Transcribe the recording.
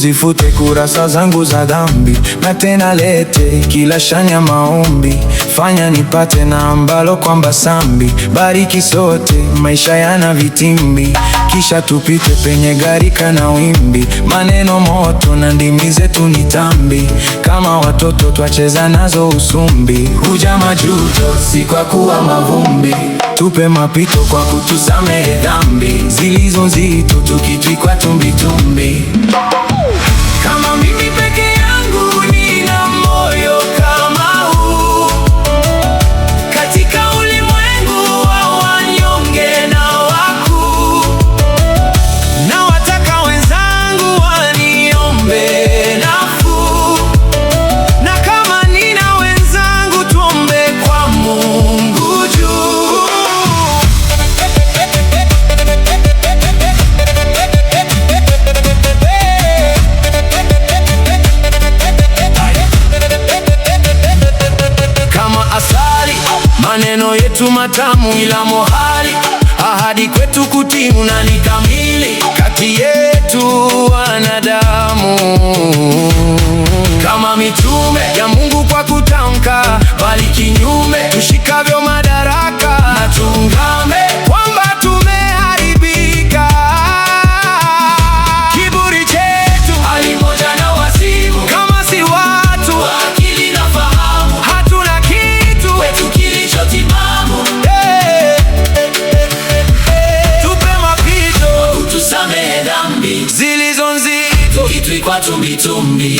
uzifute kurasa zangu za dhambi, na tena lete kila shanya maombi, fanya nipate na ambalo kwamba sambi. Bariki sote maisha yana vitimbi, kisha tupite penye gharika na wimbi. Maneno moto na ndimi zetu ni tambi, kama watoto twacheza nazo usumbi. Huja majuto si kwa kuwa mavumbi, tupe mapito kwa kutusamehe dhambi zilizo nzito, tukitwikwa tumbitumbi. Kama mimi peke yangu nina moyo kama huu, katika ulimwengu wa wanyonge na wakuu, na wataka wenzangu waniombe nafuu, na kama nina wenzangu tuombe kwa Mungu juu. Maneno yetu matamu ila mohali, ahadi kwetu kutimu na ni kamili. Kati yetu wanadamu kama mitume ya Mungu kwa kutamka, bali kinyume tushikavyo madaraka, na tungame kwamba tumeharibika. Kiburi chetu halimoja na wazimu, kama si watu wa akili na fahamu, hatuna kitu kwetu kilicho timamu. Tupe mapito, utusamehe dhambi zilizo nzito, tukitwikwa tumbitumbi.